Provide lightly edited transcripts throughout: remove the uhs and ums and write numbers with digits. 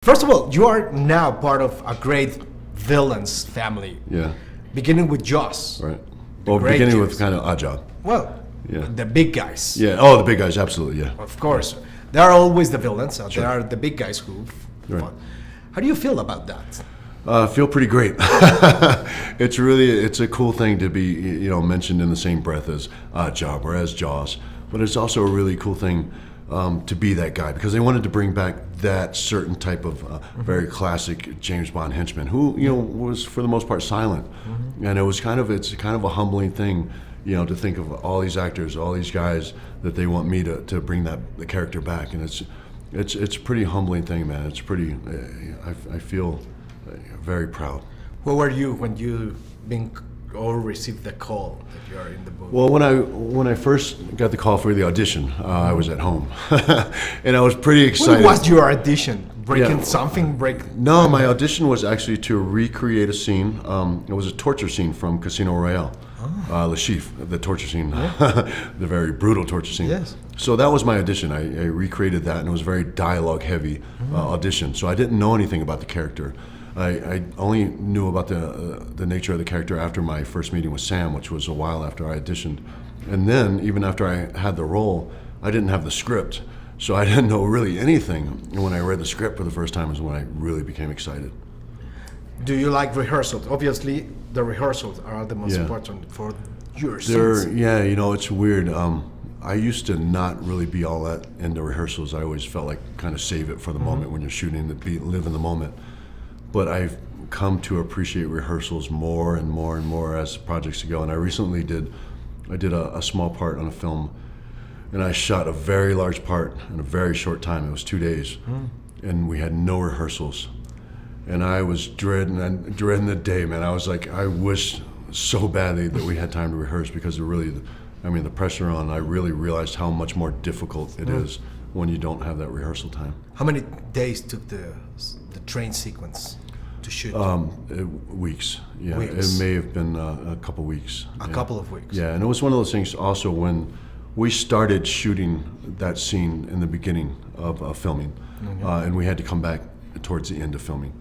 First of all, you are now part of a great villains family. Yeah. Beginning with Jaws. Right. Well, beginning with kind of odd job. Well, yeah. The big guys. Yeah. Oh, the big guys, absolutely. Yeah. Of course, they are always the villains. Sure. They are the big guys who. Right. How do you feel about that? I feel pretty great. It's a cool thing to be, mentioned in the same breath as Odd Job or as Jaws. But it's also a really cool thing to be that guy, because they wanted to bring back that certain type of very classic James Bond henchman who, was for the most part silent. And it's kind of a humbling thing, to think of all these actors, all these guys that they want me to bring the character back. And it's a pretty humbling thing, man. It's pretty, I feel very proud. Where were you when you received the call that you are in the movie? Well, when I first got the call for the audition, I was at home, and I was pretty excited. What was your audition? No, my audition was actually to recreate a scene. It was a torture scene from Casino Royale. Le Chiffre, the torture scene, the very brutal torture scene. Yes. So that was my audition. I recreated that, and it was a very dialogue-heavy audition. So I didn't know anything about the character. I only knew about the nature of the character after my first meeting with Sam, which was a while after I auditioned. And then, even after I had the role, I didn't have the script. So I didn't know really anything. And when I read the script for the first time is when I really became excited. Do you like rehearsals? Obviously, the rehearsals are the most important for your scenes. Yeah, it's weird. I used to not really be all that into rehearsals. I always felt like kind of save it for the moment when you're shooting, live in the moment. But I've come to appreciate rehearsals more and more and more as projects go. And I recently did a small part on a film, and I shot a very large part in a very short time. It was 2 days, and we had no rehearsals. And I was dreading the day, man. I was like, I wish so badly that we had time to rehearse, because the pressure on, I really realized how much more difficult it is when you don't have that rehearsal time. How many days took the train sequence to shoot? Weeks. Yeah, weeks. It may have been a couple weeks. A couple of weeks. Yeah, and it was one of those things also when we started shooting that scene in the beginning of filming, and we had to come back towards the end of filming.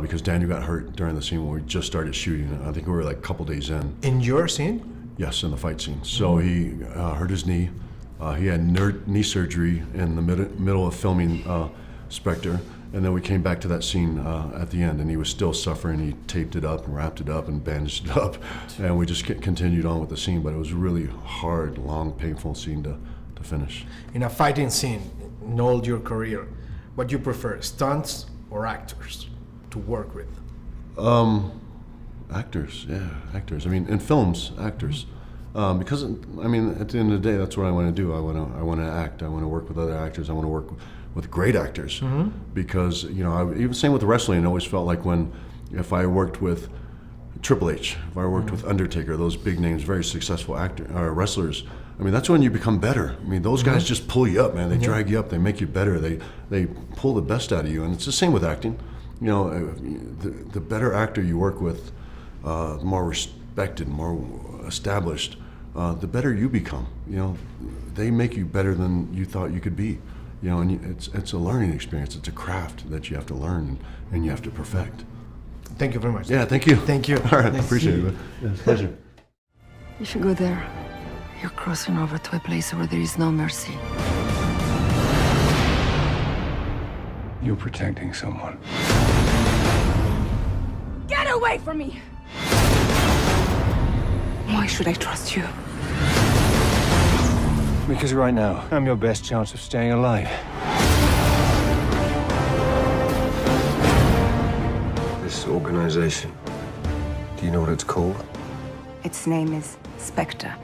Because Daniel got hurt during the scene when we just started shooting. I think we were like a couple days in. In your scene? Yes, in the fight scene. So he hurt his knee. He had knee surgery in the middle of filming Spectre. And then we came back to that scene at the end, and he was still suffering. He taped it up and wrapped it up and bandaged it up. And we just continued on with the scene. But it was a really hard, long, painful scene to finish. In a fighting scene, in all your career, what do you prefer, stunts or actors to work with? Actors. I mean, in films, actors. Because at the end of the day, that's what I want to do. I want to act. I want to work with other actors. I want to work with great actors. Because even same with wrestling. I always felt like if I worked with Triple H, if I worked with Undertaker, those big names, very successful wrestlers. That's when you become better. Those guys just pull you up, man. They drag you up. They make you better. They pull the best out of you. And it's the same with acting. The better actor you work with, the more respected, more established, the better you become. They make you better than you thought you could be. And it's a learning experience. It's a craft that you have to learn and you have to perfect. Thank you very much. Yeah, thank you. Thank you. All right, appreciate it. Yeah, it's a pleasure. If you go there, you're crossing over to a place where there is no mercy. You're protecting someone. Get away from me! Why should I trust you? Because right now, I'm your best chance of staying alive. This organization, do you know what it's called? Its name is Spectre.